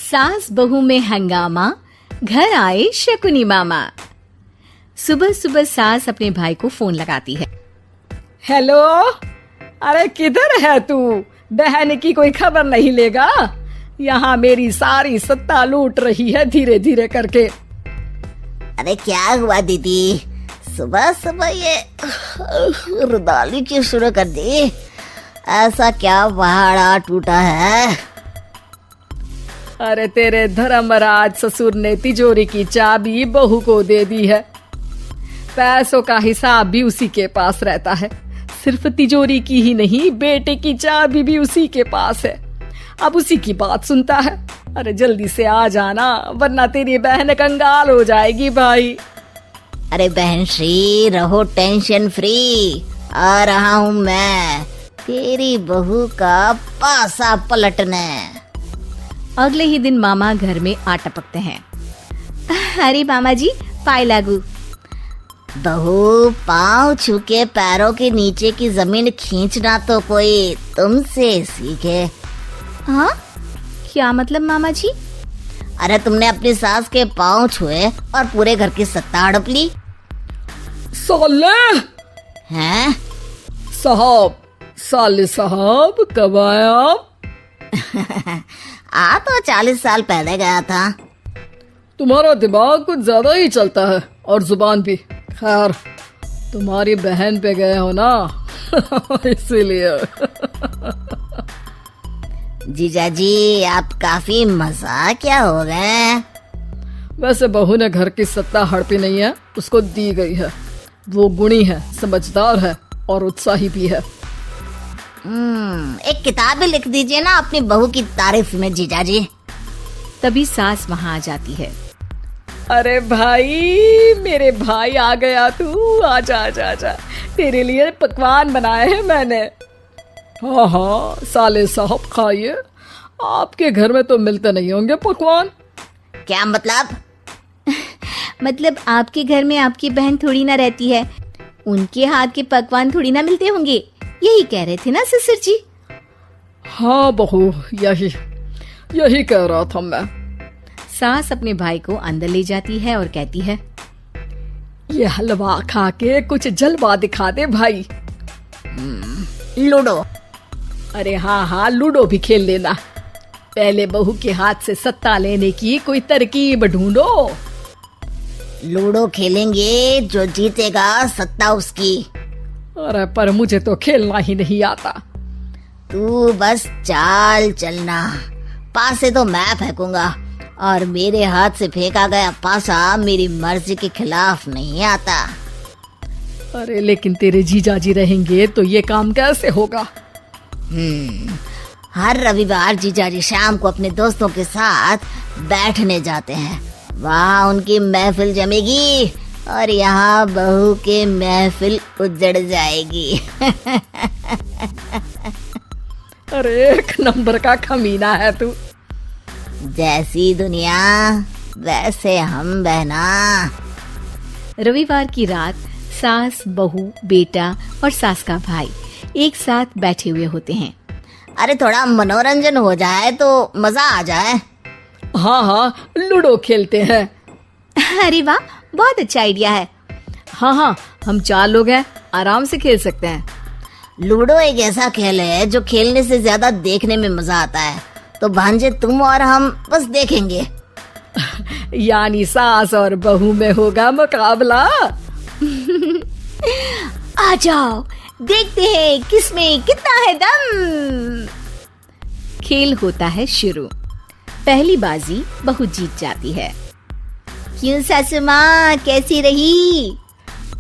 सास बहू में हंगामा, घर आए शकुनी मामा। सुबह सुबह सास अपने भाई को फोन लगाती है। हेलो, अरे किधर है तू? बहन की कोई खबर नहीं लेगा? यहाँ मेरी सारी सत्ता लूट रही है धीरे धीरे करके। अरे क्या हुआ दीदी, सुबह सुबह ये रुदाली क्यों शुरू कर दी? ऐसा क्या पहाड़ा टूटा है? अरे तेरे धर्मराज ससुर ने तिजोरी की चाबी बहू को दे दी है। पैसों का हिसाब भी उसी के पास रहता है। सिर्फ तिजोरी की ही नहीं, बेटे की चाबी भी उसी के पास है। अब उसी की बात सुनता है। अरे जल्दी से आ जाना, वरना तेरी बहन कंगाल हो जाएगी भाई। अरे बहन श्री, रहो टेंशन फ्री। आ रहा हूँ मैं, तेरी बहू का पासा पलटने। अगले ही दिन मामा घर में आ टपकते हैं। अरे मामा जी, पाए लागू। बहू, पाँव छू के पैरों के नीचे की जमीन खींचना तो कोई तुमसे सीखे। हाँ, क्या मतलब मामा जी? अरे तुमने अपनी सास के पाँव छुए और पूरे घर की सत्ता हड़प ली। साले हैं? साहब, साले साहब कब आए आप? आ तो 40 साल पहले गया था। तुम्हारा दिमाग कुछ ज्यादा ही चलता है और जुबान भी। खैर, तुम्हारी बहन पे गए हो ना इसीलिए। जीजा जी, आप काफी मजाकिया हो गए। वैसे बहू ने घर की सत्ता हड़पी नहीं है, उसको दी गई है। वो गुणी है, समझदार है और उत्साही भी है। एक किताब भी लिख दीजिए ना अपनी बहू की तारीफ में जीजा जी। तभी सास वहाँ आ जाती है। अरे भाई, मेरे भाई आ गया तू। आजा आजा आजा, तेरे लिए पकवान बनाए हैं मैंने। हाँ हाँ साले साहब, खाइए। आपके घर में तो मिलते नहीं होंगे पकवान। क्या मतलब? मतलब आपके घर में आपकी बहन थोड़ी ना रहती है, उनके हाथ के पकवान थोड़ी ना मिलते होंगे, यही कह रहे थे ना ससुर जी? हाँ बहू, यही कह रहा था मैं। सास अपने भाई को अंदर ले जाती है और कहती है, ये हलवा खा के कुछ जलवा दिखा दे भाई। लूडो? अरे हाँ हाँ, लूडो भी खेल लेना। पहले बहू के हाथ से सत्ता लेने की कोई तरकीब ढूंढो। लूडो खेलेंगे, जो जीतेगा सत्ता उसकी। अरे पर मुझे तो खेलना ही नहीं आता। तू बस चाल चलना, पासे तो मैं फेंकूंगा और मेरे हाथ से फेंका गया पासा मेरी मर्जी के खिलाफ नहीं आता। अरे लेकिन तेरे जीजा जी रहेंगे तो ये काम कैसे होगा? हर रविवार जीजा जी शाम को अपने दोस्तों के साथ बैठने जाते हैं। वहाँ उनकी महफिल जमेगी और यहाँ बहू के महफिल उजड़ जाएगी। अरे एक नंबर का कमीना है तू। जैसी दुनिया वैसे हम बहना। रविवार की रात सास, बहू, बेटा और सास का भाई एक साथ बैठे हुए होते हैं। अरे थोड़ा मनोरंजन हो जाए तो मजा आ जाए। हाँ हाँ, लूडो खेलते हैं। अरे वाह, बहुत अच्छा आइडिया है। हाँ हाँ, हम 4 लोग हैं, आराम से खेल सकते हैं। लूडो एक ऐसा खेल है जो खेलने से ज्यादा देखने में मजा आता है। तो भांजे, तुम और हम बस देखेंगे। यानी सास और बहू में होगा मुकाबला। आ जाओ, देखते हैं किसमें कितना है दम। खेल होता है शुरू। पहली बाजी बहू जीत जाती है। क्यों सासू माँ, कैसी रही?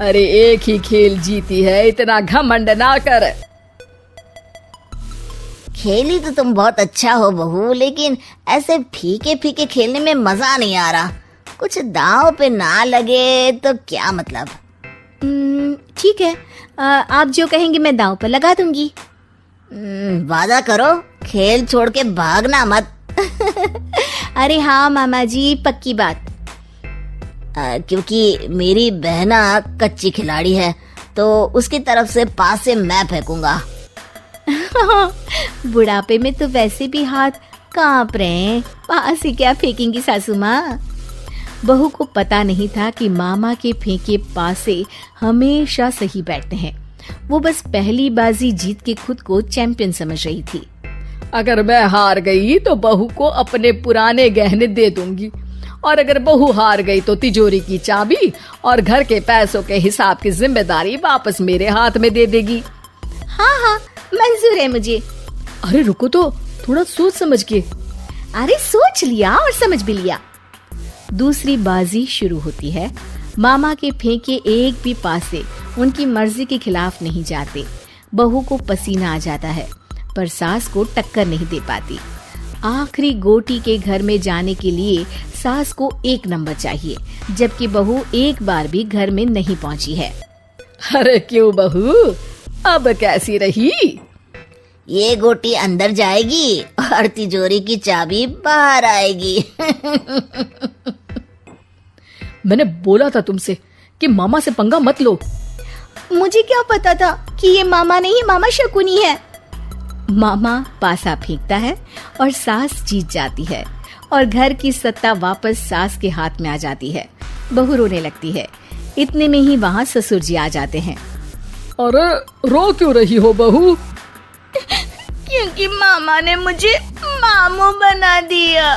अरे एक ही खेल जीती है, इतना घमंड ना कर। खेली तो तुम बहुत अच्छा हो बहू, लेकिन ऐसे फीके फीके खेलने में मजा नहीं आ रहा। कुछ दांव पे ना लगे तो क्या मतलब? ठीक है, आप जो कहेंगे मैं दांव पर लगा दूंगी। वादा करो, खेल छोड़ के भागना मत। अरे हाँ मामा जी, पक्की बात। क्योंकि मेरी बहना कच्ची खिलाड़ी है, तो उसकी तरफ से पास से मैं फेंकूंगा। बुढ़ापे में तो वैसे भी हाथ कांप रहे हैं। पास से क्या फेंकेंगी सासू माँ? बहू को पता नहीं था कि मामा के फेंके पासे हमेशा सही बैठते हैं। वो बस पहली बाजी जीत के खुद को चैंपियन समझ रही थी। अगर मैं हार गई तो बहू को अपने पुराने गहने दे दूंगी, और अगर बहू हार गई तो तिजोरी की चाबी और घर के पैसों के हिसाब की जिम्मेदारी वापस मेरे हाथ में दे देगी। हाँ हाँ, मंजूर है मुझे। अरे रुको तो, थोड़ा सोच समझ के। अरे सोच लिया और समझ भी लिया। दूसरी बाजी शुरू होती है। मामा के फेंके एक भी पासे उनकी मर्जी के खिलाफ नहीं जाते। बहू को पसीना आ जाता है, पर सास को टक्कर नहीं दे पाती। आखिरी गोटी के घर में जाने के लिए सास को 1 नंबर चाहिए, जबकि बहू एक बार भी घर में नहीं पहुंची है। अरे क्यों बहू, अब कैसी रही? ये गोटी अंदर जाएगी और तिजोरी की चाबी बाहर आएगी। मैंने बोला था तुमसे कि मामा से पंगा मत लो। मुझे क्या पता था कि ये मामा नहीं, मामा शकुनी है। मामा पासा फेंकता है और सास जीत जाती है और घर की सत्ता वापस सास के हाथ में आ जाती है। बहू रोने लगती है। इतने में ही वहाँ ससुर जी आ जाते हैं। अरे रो क्यों रही हो बहू? क्योंकि मामा ने मुझे मामू बना दिया।